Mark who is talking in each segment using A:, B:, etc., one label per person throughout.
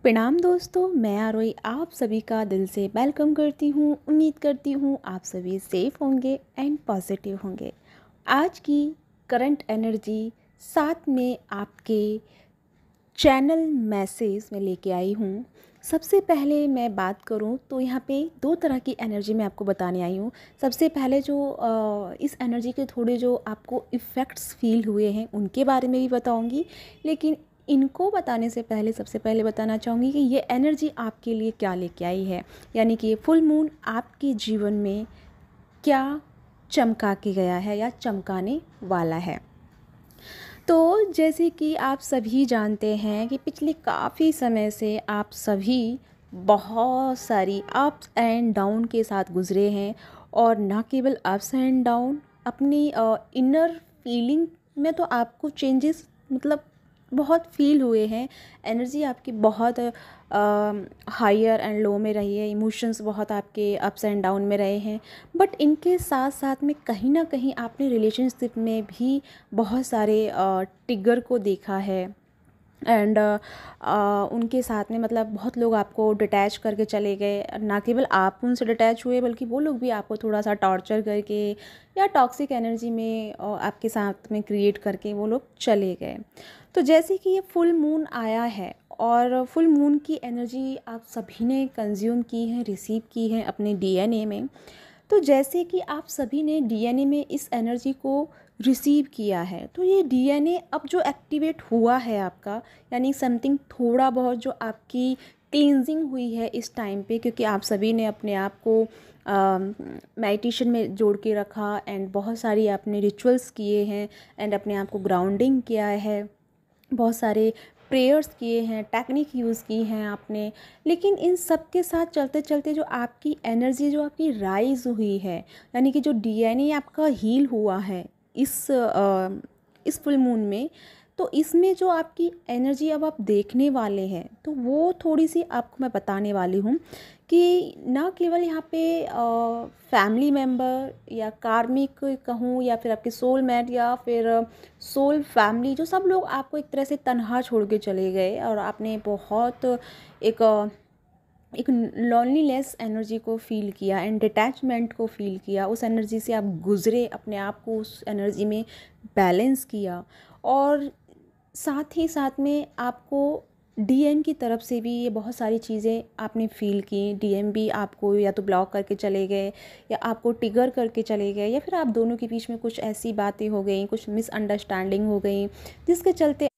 A: प्रणाम दोस्तों, मैं आरोही आप सभी का दिल से वेलकम करती हूँ। उम्मीद करती हूँ आप सभी सेफ होंगे एंड पॉजिटिव होंगे। आज की करंट एनर्जी साथ में आपके चैनल मैसेज में लेके आई हूँ। सबसे पहले मैं बात करूँ तो यहाँ पे दो तरह की एनर्जी मैं आपको बताने आई हूँ। सबसे पहले जो इस एनर्जी के थोड़े जो आपको इफ़ेक्ट्स फील हुए हैं उनके बारे में भी बताऊँगी, लेकिन इनको बताने से पहले सबसे पहले बताना चाहूँगी कि ये एनर्जी आपके लिए क्या लेके आई है, यानी कि ये फुल मून आपके जीवन में क्या चमका के गया है या चमकाने वाला है। तो जैसे कि आप सभी जानते हैं कि पिछले काफ़ी समय से आप सभी बहुत सारी अप्स एंड डाउन के साथ गुज़रे हैं, और ना केवल अप्स एंड डाउन, अपनी इनर फीलिंग में तो आपको चेंजेस मतलब बहुत फील हुए हैं। एनर्जी आपकी बहुत हायर एंड लो में रही है, इमोशंस बहुत आपके अप्स एंड डाउन में रहे हैं। बट इनके साथ साथ में कहीं ना कहीं आपने रिलेशनशिप में भी बहुत सारे टिगर को देखा है, एंड उनके साथ में मतलब बहुत लोग आपको डिटैच करके चले गए। ना केवल आप उनसे डिटैच हुए बल्कि वो लोग भी आपको थोड़ा सा टॉर्चर करके या टॉक्सिक एनर्जी में आपके साथ में क्रिएट करके वो लोग चले गए। तो जैसे कि ये फुल मून आया है और फुल मून की एनर्जी आप सभी ने कंज्यूम की है, रिसीव की है अपने डीएनए में। तो जैसे कि आप सभी ने डीएनए में इस एनर्जी को रिसीव किया है, तो ये डीएनए अब जो एक्टिवेट हुआ है आपका, यानी समथिंग थोड़ा बहुत जो आपकी क्लींजिंग हुई है इस टाइम पे, क्योंकि आप सभी ने अपने आप को मेडिटेशन में जोड़ के रखा एंड बहुत सारी आपने रिचुअल्स किए हैं एंड अपने आप को ग्राउंडिंग किया है, बहुत सारे प्रेयर्स किए हैं, टेक्निक यूज़ की हैं आपने। लेकिन इन सब के साथ चलते चलते जो आपकी एनर्जी जो आपकी राइज हुई है, यानी कि जो डीएनए आपका हील हुआ है इस फुल मून में, तो इसमें जो आपकी एनर्जी अब आप देखने वाले हैं तो वो थोड़ी सी आपको मैं बताने वाली हूँ कि ना केवल यहाँ पे फैमिली मेम्बर या कार्मिक कहूँ या फिर आपके सोलमेट या फिर सोल फैमिली, जो सब लोग आपको एक तरह से तन्हा छोड़ के चले गए और आपने बहुत एक एक लॉन्लीनेस एनर्जी को फील किया एंड डिटैचमेंट को फील किया। उस एनर्जी से आप गुज़रे, अपने आप को उस एनर्जी में बैलेंस किया, और साथ ही साथ में आपको डीएम की तरफ से भी ये बहुत सारी चीज़ें आपने फ़ील की। डीएम भी आपको या तो ब्लॉक करके चले गए या आपको ट्रिगर करके चले गए, या फिर आप दोनों के बीच में कुछ ऐसी बातें हो गई, कुछ मिसअंडरस्टैंडिंग हो गई, जिसके चलते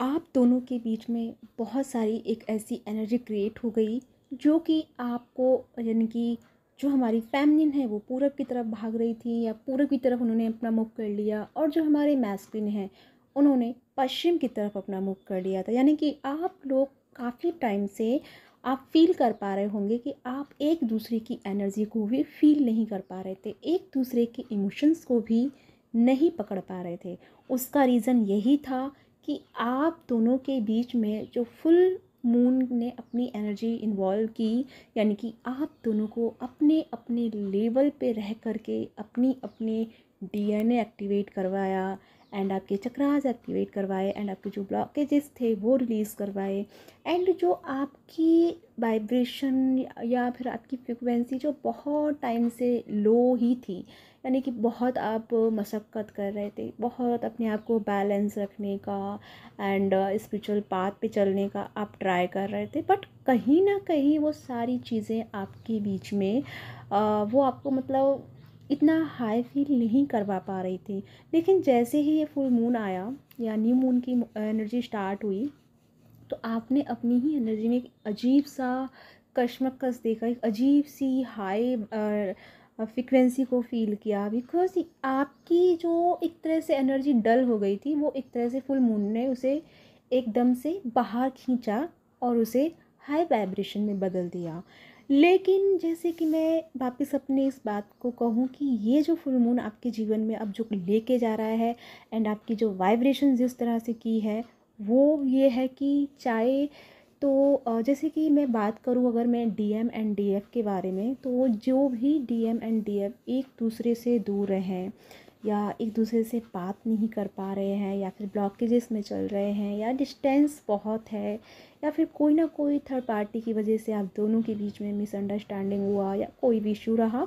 A: आप दोनों के बीच में बहुत सारी एक ऐसी एनर्जी क्रिएट हो गई जो कि आपको, यानी कि जो हमारी फेमिनिन है वो पूरब की तरफ भाग रही थी या पूरब की तरफ उन्होंने अपना मुख कर लिया, और जो हमारे मैस्कुलिन हैं उन्होंने पश्चिम की तरफ अपना मुख कर लिया था। यानी कि आप लोग काफ़ी टाइम से आप फील कर पा रहे होंगे कि आप एक दूसरे की एनर्जी को भी फील नहीं कर पा रहे थे, एक दूसरे के इमोशंस को भी नहीं पकड़ पा रहे थे। उसका रीज़न यही था कि आप दोनों के बीच में जो फुल मून ने अपनी एनर्जी इन्वॉल्व की, यानी कि आप दोनों को अपने अपने लेवल पे रह करके अपनी अपने डीएनए एक्टिवेट करवाया एंड आपके चक्रास एक्टिवेट करवाए एंड आपके जो ब्लॉकेजेस थे वो रिलीज़ करवाए, एंड जो आपकी वाइब्रेशन या फिर आपकी फ्रिक्वेंसी जो बहुत टाइम से लो ही थी, यानी कि बहुत आप मशक्क़त कर रहे थे, बहुत अपने आप को बैलेंस रखने का एंड स्पिरिचुअल पाथ पे चलने का आप ट्राई कर रहे थे, बट कहीं ना कहीं वो सारी चीज़ें आपके बीच में वो आपको मतलब इतना हाई फील नहीं करवा पा रही थी। लेकिन जैसे ही ये फुल मून आया या न्यू मून की एनर्जी स्टार्ट हुई, तो आपने अपनी ही एनर्जी में एक अजीब सा कशमकश देखा, एक अजीब सी हाई फ्रिक्वेंसी को फील किया, बिकॉज आपकी जो एक तरह से एनर्जी डल हो गई थी वो एक तरह से फुल मून ने उसे एकदम से बाहर खींचा और उसे हाई वाइब्रेशन में बदल दिया। लेकिन जैसे कि मैं वापस अपने इस बात को कहूँ कि ये जो फुल मून आपके जीवन में अब जो लेके जा रहा है एंड आपकी जो वाइब्रेशन जिस तरह से की है वो ये है कि चाहे तो जैसे कि मैं बात करूँ अगर मैं डीएम एंड डीएफ के बारे में, तो जो भी डीएम एंड डीएफ एक दूसरे से दूर रहें, या एक दूसरे से बात नहीं कर पा रहे हैं, या फिर ब्लॉकेजेस में चल रहे हैं, या डिस्टेंस बहुत है, या फिर कोई ना कोई थर्ड पार्टी की वजह से आप दोनों के बीच में मिसअंडरस्टैंडिंग हुआ या कोई भी इशू रहा,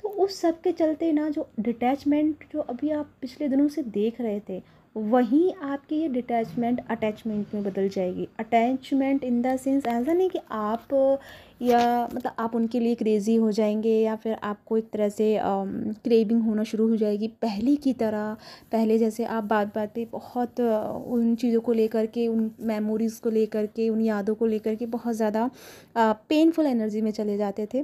A: तो उस सब के चलते ना जो डिटैचमेंट जो अभी आप पिछले दिनों से देख रहे थे, वहीं आपकी ये डिटैचमेंट अटैचमेंट में बदल जाएगी। अटैचमेंट इन द सेंस ऐसा नहीं कि आप या मतलब आप उनके लिए क्रेज़ी हो जाएंगे, या फिर आपको एक तरह से क्रेविंग होना शुरू हो जाएगी पहले की तरह। पहले जैसे आप बात बात पे बहुत उन चीज़ों को लेकर के, उन मेमोरीज़ को लेकर के, उन यादों को लेकर के बहुत ज़्यादा पेनफुल एनर्जी में चले जाते थे,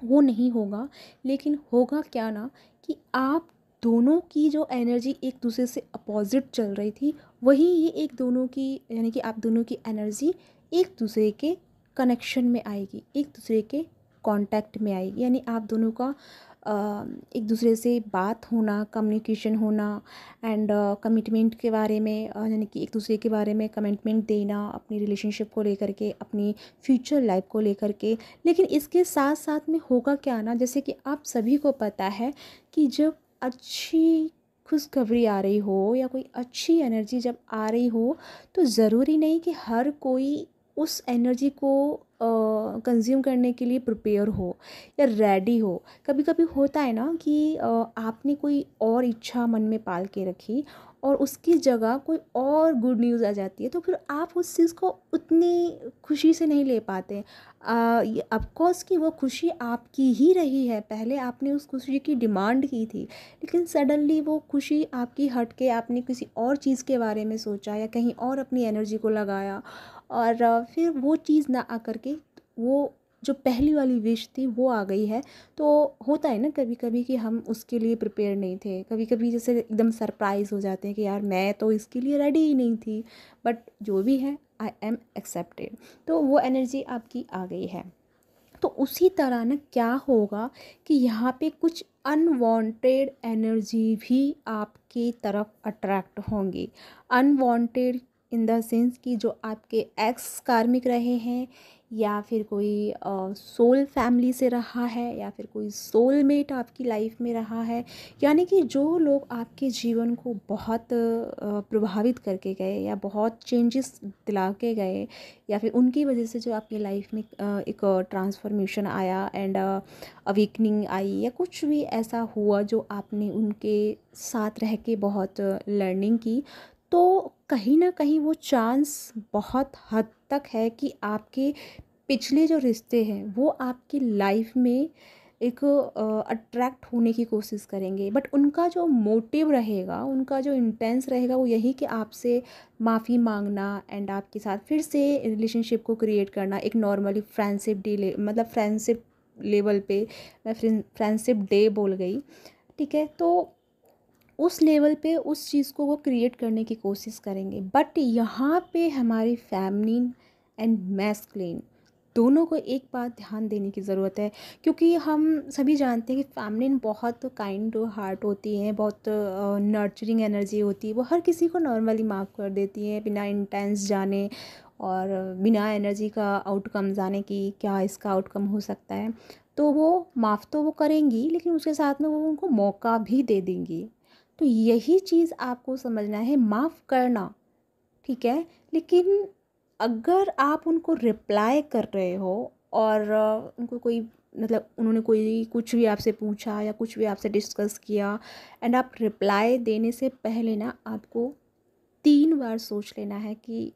A: वो नहीं होगा। लेकिन होगा क्या ना, कि आप दोनों की जो एनर्जी एक दूसरे से अपोजिट चल रही थी, वही ये एक दोनों की, यानी कि आप दोनों की एनर्जी एक दूसरे के कनेक्शन में आएगी, एक दूसरे के कांटेक्ट में आएगी। यानी आप दोनों का एक दूसरे से बात होना, कम्युनिकेशन होना, एंड कमिटमेंट के बारे में, यानी कि एक दूसरे के बारे में कमिटमेंट देना अपनी रिलेशनशिप को लेकर के, अपनी फ्यूचर लाइफ को लेकर के। लेकिन इसके साथ साथ में होगा क्या ना, जैसे कि आप सभी को पता है कि जब अच्छी खुशखबरी आ रही हो या कोई अच्छी एनर्जी जब आ रही हो, तो ज़रूरी नहीं कि हर कोई उस एनर्जी को कंज्यूम करने के लिए प्रिपेयर हो या रेडी हो। कभी कभी होता है ना कि आपने कोई और इच्छा मन में पाल के रखी, और उसकी जगह कोई और गुड न्यूज़ आ जाती है, तो फिर आप उस चीज़ को उतनी खुशी से नहीं ले पाते। ऑफकोर्स कि वो खुशी आपकी ही रही है, पहले आपने उस खुशी की डिमांड की थी, लेकिन सडनली वो खुशी आपकी हट के आपने किसी और चीज़ के बारे में सोचा, या कहीं और अपनी एनर्जी को लगाया, और फिर वो चीज़ ना आकर के वो जो पहली वाली विश थी वो आ गई है। तो होता है ना कभी कभी कि हम उसके लिए प्रिपेयर नहीं थे, कभी कभी जैसे एकदम सरप्राइज़ हो जाते हैं कि यार मैं तो इसके लिए रेडी ही नहीं थी, बट जो भी है आई एम एक्सेप्टेड, तो वो एनर्जी आपकी आ गई है। तो उसी तरह ना क्या होगा कि यहाँ पे कुछ अनवांटेड एनर्जी भी आपकी तरफ अट्रैक्ट होंगी। अनवांटेड इन द सेंस कि जो आपके एक्स कार्मिक रहे हैं, या फिर कोई सोल फैमिली से रहा है, या फिर कोई सोलमेट आपकी लाइफ में रहा है, यानी कि जो लोग आपके जीवन को बहुत प्रभावित करके गए, या बहुत चेंजेस दिला के गए, या फिर उनकी वजह से जो आपकी लाइफ में एक ट्रांसफॉर्मेशन आया, एंड अवेकनिंग आई, या कुछ भी ऐसा हुआ जो आपने उनके साथ रह के बहुत लर्निंग की, तो कहीं ना कहीं वो चांस बहुत हद तक है कि आपके पिछले जो रिश्ते हैं वो आपकी लाइफ में एक अट्रैक्ट होने की कोशिश करेंगे, बट उनका जो मोटिव रहेगा, उनका जो इंटेंस रहेगा, वो यही कि आपसे माफ़ी मांगना, एंड आपके साथ फिर से रिलेशनशिप को क्रिएट करना, एक नॉर्मली फ्रेंडशिप डे, मतलब फ्रेंडशिप लेवल पे, मैं फ्रेंडशिप डे बोल गई, ठीक है। तो उस लेवल पे उस चीज़ को वो क्रिएट करने की कोशिश करेंगे, बट यहाँ पे हमारी फेमिनिन एंड मैस्कुलिन दोनों को एक बात ध्यान देने की ज़रूरत है, क्योंकि हम सभी जानते हैं कि फेमिनिन बहुत काइंड हार्ट होती है, बहुत नर्चरिंग एनर्जी होती है, वो हर किसी को नॉर्मली माफ़ कर देती है बिना इंटेंस जाने, और बिना एनर्जी का आउटकम जाने कि क्या इसका आउटकम हो सकता है। तो वो माफ़ तो वो करेंगी, लेकिन उसके साथ में वो उनको मौका भी दे देंगी। तो यही चीज़ आपको समझना है, माफ़ करना ठीक है, लेकिन अगर आप उनको रिप्लाई कर रहे हो, और उनको कोई, मतलब उन्होंने कोई कुछ भी आपसे पूछा या कुछ भी आपसे डिस्कस किया, एंड आप रिप्लाई देने से पहले ना आपको 3 बार सोच लेना है कि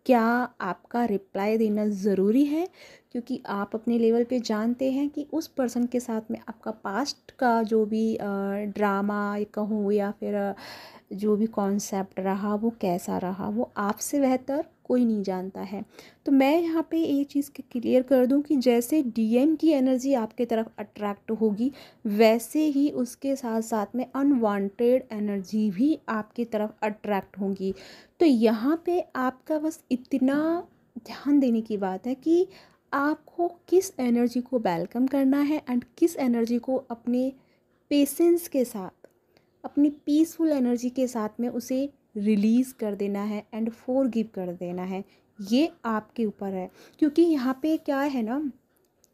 A: क्या आपका रिप्लाई देना ज़रूरी है, क्योंकि आप अपने लेवल पे जानते हैं कि उस पर्सन के साथ में आपका पास्ट का जो भी ड्रामा कहूँ, या फिर जो भी कॉन्सेप्ट रहा वो कैसा रहा, वो आपसे बेहतर कोई नहीं जानता है। तो मैं यहाँ पे ये चीज़ क्लियर कर दूँ कि जैसे डीएम की एनर्जी आपके तरफ अट्रैक्ट होगी, वैसे ही उसके साथ साथ में अनवांटेड एनर्जी भी आपकी तरफ अट्रैक्ट होंगी। तो यहाँ पे आपका बस इतना ध्यान देने की बात है कि आपको किस एनर्जी को वेलकम करना है, एंड किस एनर्जी को अपने पेशेंस के साथ, अपनी पीसफुल एनर्जी के साथ में उसे रिलीज़ कर देना है, एंड फॉरगिव कर देना है। ये आपके ऊपर है, क्योंकि यहाँ पे क्या है ना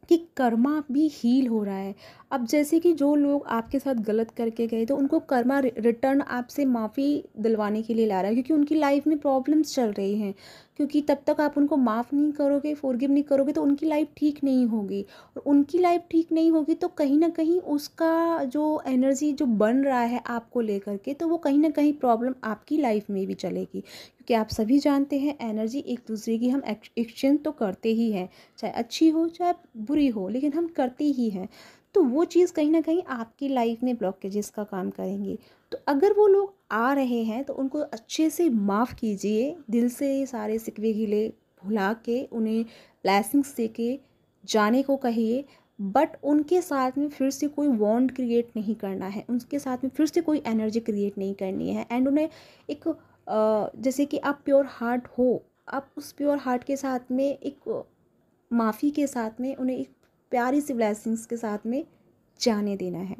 A: कि कर्मा भी हील हो रहा है। अब जैसे कि जो लोग आपके साथ गलत करके गए तो उनको कर्मा रिटर्न आपसे माफ़ी दिलवाने के लिए ला रहा है, क्योंकि उनकी लाइफ में प्रॉब्लम्स चल रही हैं। क्योंकि तब तक आप उनको माफ़ नहीं करोगे, फॉरगिव नहीं करोगे, तो उनकी लाइफ ठीक नहीं होगी। और उनकी लाइफ ठीक नहीं होगी तो कहीं ना कहीं उसका जो एनर्जी जो बन रहा है आपको लेकर के, तो वो कहीं ना कहीं प्रॉब्लम आपकी लाइफ में भी चलेगी। क्योंकि आप सभी जानते हैं एनर्जी एक दूसरे की हम एक्सचेंज तो करते ही हैं, चाहे अच्छी हो चाहे बुरी हो, लेकिन हम करते ही हैं। तो वो चीज़ कहीं ना कहीं आपकी लाइफ में ब्लॉकेजेस का काम करेंगी। तो अगर वो लोग आ रहे हैं तो उनको अच्छे से माफ़ कीजिए, दिल से सारे सिकवे गिले भुला के उन्हें ब्लेसिंग्स दे के जाने को कहिए। बट उनके साथ में फिर से कोई बॉन्ड क्रिएट नहीं करना है, उनके साथ में फिर से कोई एनर्जी क्रिएट नहीं करनी है। एंड उन्हें एक जैसे कि आप प्योर हार्ट हो, आप उस प्योर हार्ट के साथ में एक माफ़ी के साथ में उन्हें एक प्यारी सी ब्लेसिंग्स के साथ में जाने देना है।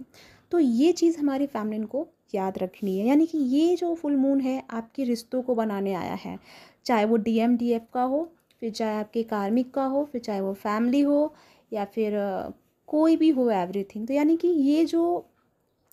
A: तो ये चीज़ हमारी फैमिली को याद रखनी है। यानी कि ये जो फुल मून है आपके रिश्तों को बनाने आया है, चाहे वो DMDF का हो, फिर चाहे आपके कार्मिक का हो, फिर चाहे वो फैमिली हो, या फिर कोई भी हो, एवरीथिंग। तो यानी कि ये जो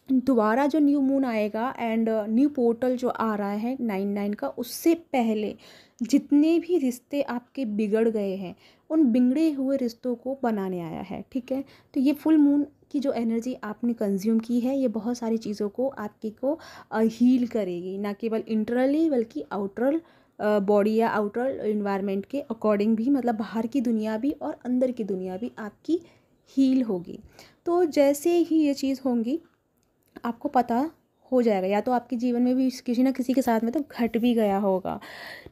A: दोबारा जो न्यू मून आएगा एंड न्यू पोर्टल जो आ रहा है 9/9 का, उससे पहले जितने भी रिश्ते आपके बिगड़ गए हैं उन बिगड़े हुए रिश्तों को बनाने आया है, ठीक है। तो ये फुल मून की जो एनर्जी आपने कंज्यूम की है, ये बहुत सारी चीज़ों को आपके को हील करेगी, ना केवल इंटरनली बल्कि आउटर बॉडी या आउटर इन्वायरमेंट के अकॉर्डिंग भी, मतलब बाहर की दुनिया भी और अंदर की दुनिया भी आपकी हील होगी। तो जैसे ही ये चीज़ होंगी आपको पता हो जाएगा, या तो आपके जीवन में भी किसी ना किसी के साथ में तो घट भी गया होगा,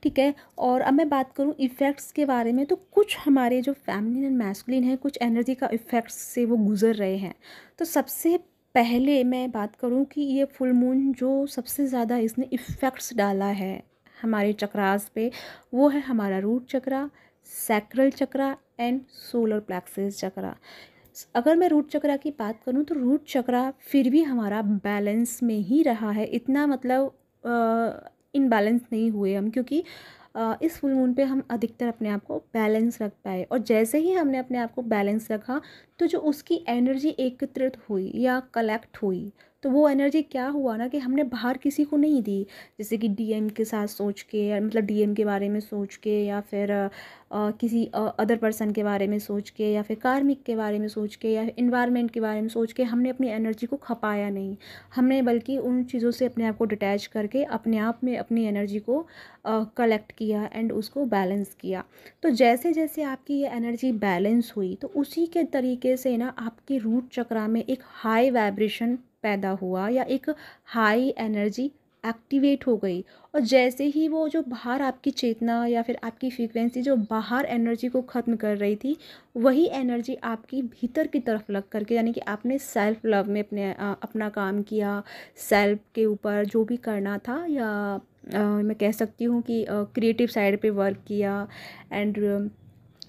A: ठीक है। और अब मैं बात करूं इफ़ेक्ट्स के बारे में, तो कुछ हमारे जो फेमिनिन एंड मैस्कुलिन है, कुछ एनर्जी का इफ़ेक्ट्स से वो गुजर रहे हैं। तो सबसे पहले मैं बात करूं कि ये फुल मून जो सबसे ज़्यादा इसने इफ़ेक्ट्स डाला है हमारे चक्रास पे, वो है हमारा root chakra, sacral chakra and solar plexus chakra. अगर मैं रूट चक्रा की बात करूं तो रूट चक्रा फिर भी हमारा बैलेंस में ही रहा है, इतना मतलब इनबैलेंस नहीं हुए हम, क्योंकि इस फुल मून पे हम अधिकतर अपने आप को बैलेंस रख पाए। और जैसे ही हमने अपने आप को बैलेंस रखा तो जो उसकी एनर्जी एकत्रित हुई या कलेक्ट हुई, तो वो एनर्जी क्या हुआ ना कि हमने बाहर किसी को नहीं दी। जैसे कि DM के साथ सोच के, या मतलब DM के बारे में सोच के, या फिर किसी अदर पर्सन के बारे में सोच के, या फिर कार्मिक के बारे में सोच के, या इन्वायरमेंट के बारे में सोच के हमने अपनी एनर्जी को खपाया नहीं। हमने बल्कि उन चीज़ों से अपने आप को डिटैच करके अपने आप में अपनी एनर्जी को कलेक्ट किया एंड उसको बैलेंस किया। तो जैसे जैसे आपकी ये एनर्जी बैलेंस हुई तो उसी के तरीके से ना आपके रूट चक्रा में एक हाई वाइब्रेशन पैदा हुआ, या एक हाई एनर्जी एक्टिवेट हो गई। और जैसे ही वो जो बाहर आपकी चेतना या फिर आपकी फ्रीक्वेंसी जो बाहर एनर्जी को ख़त्म कर रही थी, वही एनर्जी आपकी भीतर की तरफ लग करके, यानी कि आपने सेल्फ लव में अपना काम किया, सेल्फ के ऊपर जो भी करना था, या मैं कह सकती हूँ कि क्रिएटिव साइड पे वर्क किया। एंड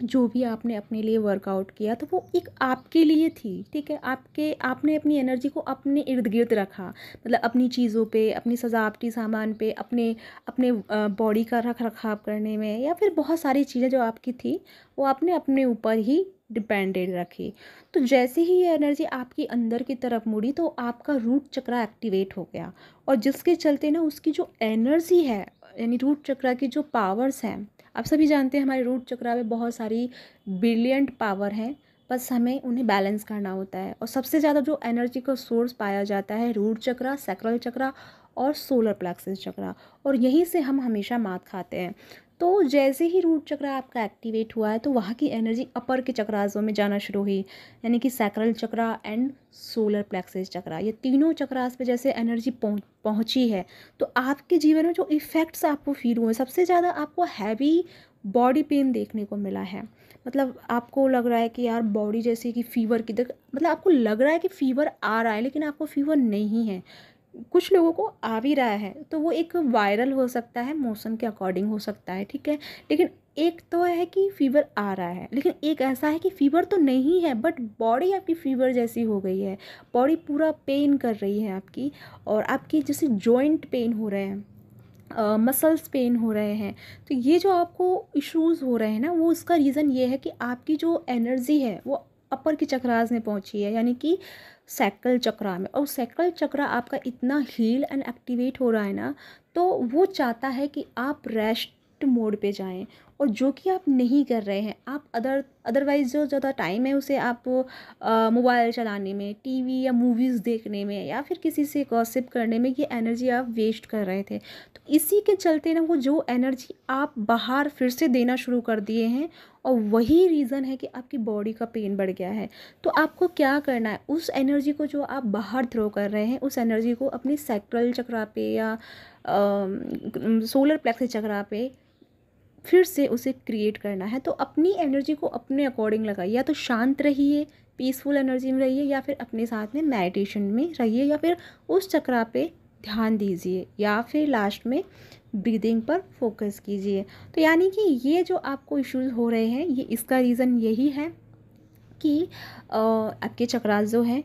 A: जो भी आपने अपने लिए वर्कआउट किया तो वो एक आपके लिए थी, ठीक है। आपने अपनी एनर्जी को अपने इर्द गिर्द रखा, मतलब अपनी चीज़ों पे, अपनी सजावटी सामान पे, अपने अपने बॉडी का रख रखाव करने में, या फिर बहुत सारी चीज़ें जो आपकी थी वो आपने अपने ऊपर ही डिपेंडेड रखी। तो जैसे ही ये एनर्जी आपकी अंदर की तरफ मुड़ी तो आपका रूट चक्रा एक्टिवेट हो गया, और जिसके चलते ना उसकी जो एनर्जी है, यानी रूट चक्रा की जो पावर्स हैं, आप सभी जानते हैं हमारे रूट चक्रा में बहुत सारी ब्रिलियंट पावर हैं, बस हमें उन्हें बैलेंस करना होता है। और सबसे ज़्यादा जो एनर्जी का सोर्स पाया जाता है रूट चक्रा, सैक्रल चक्रा और सोलर प्लेक्सस चक्रा, और यहीं से हम हमेशा मात खाते हैं। तो जैसे ही रूट चक्रा आपका एक्टिवेट हुआ है तो वहाँ की एनर्जी अपर के चक्रासों में जाना शुरू हुई, यानी कि sacral chakra and solar plexus chakra, ये तीनों चक्रास पे जैसे एनर्जी पहुँची है तो आपके जीवन में जो इफ़ेक्ट्स आपको फील हुए, सबसे ज़्यादा आपको हैवी बॉडी पेन देखने को मिला है। मतलब आपको लग रहा है कि यार बॉडी जैसे कि फ़ीवर की तरह, मतलब आपको लग रहा है कि फ़ीवर आ रहा है लेकिन आपको फ़ीवर नहीं है। कुछ लोगों को आ भी रहा है तो वो एक वायरल हो सकता है, मौसम के अकॉर्डिंग हो सकता है, ठीक है। लेकिन एक तो है कि फ़ीवर आ रहा है, लेकिन एक ऐसा है कि फ़ीवर तो नहीं है बट बॉडी आपकी फ़ीवर जैसी हो गई है, बॉडी पूरा पेन कर रही है आपकी, और आपकी जैसे जॉइंट पेन हो रहे हैं, मसल्स पेन हो रहे हैं। तो ये जो आपको इश्यूज़ हो रहे हैं ना, वो उसका रीज़न ये है कि आपकी जो एनर्जी है वो अपर की चक्रास में पहुंची है, यानी कि सैक्रल चक्रा में। और सैक्रल चक्रा आपका इतना हील एंड एक्टिवेट हो रहा है ना, तो वो चाहता है कि आप रेस्ट मोड पे जाएं, और जो कि आप नहीं कर रहे हैं। आप अदरवाइज़ जो ज़्यादा टाइम है उसे आप मोबाइल चलाने में, टीवी या मूवीज़ देखने में, या फिर किसी से गॉसिप करने में, ये एनर्जी आप वेस्ट कर रहे थे। तो इसी के चलते ना वो जो एनर्जी आप बाहर फिर से देना शुरू कर दिए हैं, और वही रीज़न है कि आपकी बॉडी का पेन बढ़ गया है। तो आपको क्या करना है, उस एनर्जी को जो आप बाहर थ्रो कर रहे हैं, उस एनर्जी को अपने सैक्रल चक्रा पे या सोलर प्लेक्स चक्रा पे फिर से उसे क्रिएट करना है। तो अपनी एनर्जी को अपने अकॉर्डिंग लगाइए, या तो शांत रहिए, पीसफुल एनर्जी में रहिए, या फिर अपने साथ में मेडिटेशन में रहिए, या फिर उस चक्रा पे ध्यान दीजिए, या फिर लास्ट में ब्रीदिंग पर फोकस कीजिए। तो यानी कि ये जो आपको इश्यूज़ हो रहे हैं, ये इसका रीज़न यही है कि आपके चक्रास जो हैं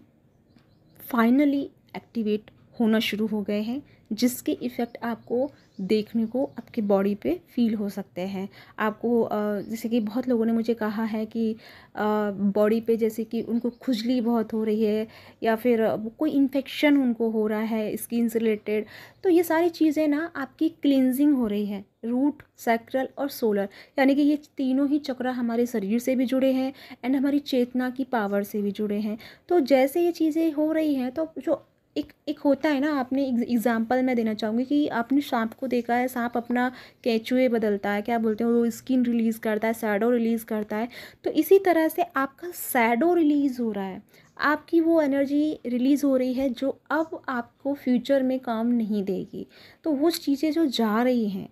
A: फाइनली एक्टिवेट होना शुरू हो गए हैं, जिसके इफ़ेक्ट आपको देखने को आपकी बॉडी पे फील हो सकते हैं। आपको जैसे कि बहुत लोगों ने मुझे कहा है कि बॉडी पे जैसे कि उनको खुजली बहुत हो रही है, या फिर कोई इन्फेक्शन उनको हो रहा है स्किन से रिलेटेड। तो ये सारी चीज़ें ना आपकी क्लिनजिंग हो रही है, रूट, सैक्रल और सोलर, यानी कि ये तीनों ही चक्र हमारे शरीर से भी जुड़े हैं एंड हमारी चेतना की पावर से भी जुड़े हैं। तो जैसे ये चीज़ें हो रही हैं, तो जो एक होता है ना, आपने एग्जांपल मैं देना चाहूँगी कि आपने सांप को देखा है, सांप अपना केंचुए बदलता है, क्या बोलते हैं, वो स्किन रिलीज़ करता है, शैडो रिलीज़ करता है। तो इसी तरह से आपका शैडो रिलीज़ हो रहा है, आपकी वो एनर्जी रिलीज़ हो रही है जो अब आपको फ्यूचर में काम नहीं देगी। तो वो चीज़ें जो जा रही हैं,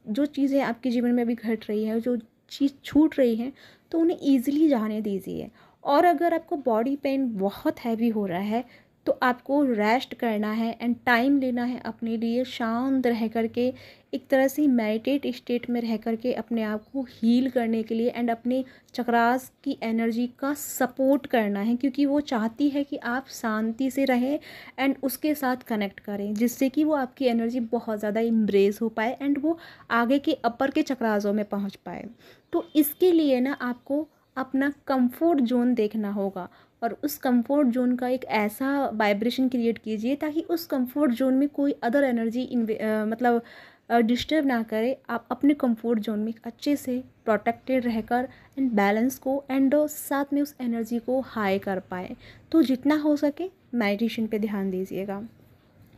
A: जो चीज़ें आपके जीवन में अभी घट रही है, जो चीज़ छूट रही हैं, तो उन्हें ईजिली जाने दीजिए। और अगर आपको बॉडी पेन बहुत हैवी हो रहा है, तो आपको रेस्ट करना है एंड टाइम लेना है अपने लिए, शांत रह करके, एक तरह से मेडिटेट स्टेट में रह करके अपने आप को हील करने के लिए एंड अपने चक्रास की एनर्जी का सपोर्ट करना है, क्योंकि वो चाहती है कि आप शांति से रहें एंड उसके साथ कनेक्ट करें, जिससे कि वो आपकी एनर्जी बहुत ज़्यादा इम्ब्रेस हो पाए एंड वो आगे के अपर के चक्रासों में पहुँच पाए। तो इसके लिए ना आपको अपना कंफर्ट जोन देखना होगा, और उस कंफर्ट जोन का एक ऐसा वाइब्रेशन क्रिएट कीजिए ताकि उस कंफर्ट जोन में कोई अदर एनर्जी मतलब डिस्टर्ब ना करे। आप अपने कंफर्ट जोन में अच्छे से प्रोटेक्टेड रहकर एंड बैलेंस को एंड साथ में उस एनर्जी को हाई कर पाए। तो जितना हो सके मेडिटेशन पे ध्यान दीजिएगा।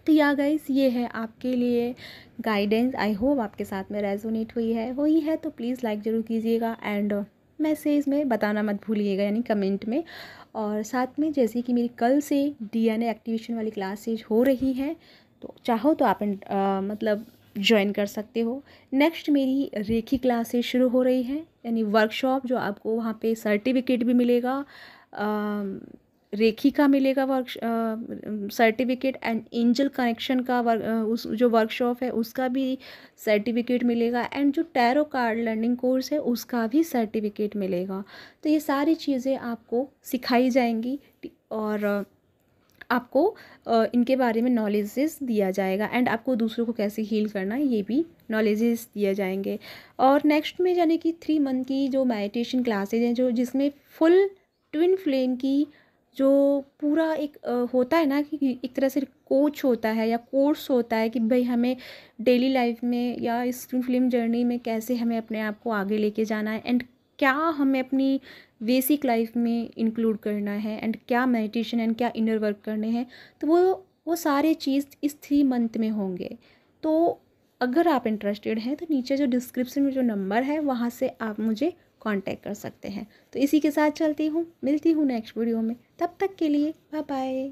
A: तो या गाइस, ये है आपके लिए गाइडेंस। आई होप आपके साथ में रेजोनेट हुई है तो प्लीज़ लाइक ज़रूर कीजिएगा एंड मैसेज में बताना मत भूलिएगा, यानी कमेंट में। और साथ में जैसे कि मेरी कल से डीएनए एक्टिवेशन वाली क्लासेज हो रही हैं, तो चाहो तो आप मतलब ज्वाइन कर सकते हो। नेक्स्ट मेरी रेखी क्लासेज शुरू हो रही हैं, यानी वर्कशॉप, जो आपको वहाँ पे सर्टिफिकेट भी मिलेगा, रेखी का मिलेगा सर्टिफिकेट एंड एंजल कनेक्शन का उस जो वर्कशॉप है उसका भी सर्टिफिकेट मिलेगा, एंड जो टैरो कार्ड लर्निंग कोर्स है उसका भी सर्टिफिकेट मिलेगा। तो ये सारी चीज़ें आपको सिखाई जाएंगी, और आपको इनके बारे में नॉलेजेस दिया जाएगा, एंड आपको दूसरों को कैसे हील करना है ये भी नॉलेजेस दिए जाएंगे। और नेक्स्ट में यानी कि 3 मंथ की जो मेडिटेशन क्लासेज हैं, जो जिसमें फुल ट्विन फ्लेम की जो पूरा एक होता है ना कि एक तरह से कोच होता है या कोर्स होता है कि भाई हमें डेली लाइफ में या इस ट्विन फ्लेम जर्नी में कैसे हमें अपने आप को आगे लेके जाना है, एंड क्या हमें अपनी बेसिक लाइफ में इंक्लूड करना है, एंड क्या मेडिटेशन एंड क्या इनर वर्क करने हैं। तो वो सारे चीज़ इस 3 मंथ में होंगे। तो अगर आप इंटरेस्टेड हैं तो नीचे जो डिस्क्रिप्शन में जो नंबर है वहाँ से आप मुझे कांटेक्ट कर सकते हैं। तो इसी के साथ चलती हूँ, मिलती हूँ नेक्स्ट वीडियो में, तब तक के लिए बाय बाय।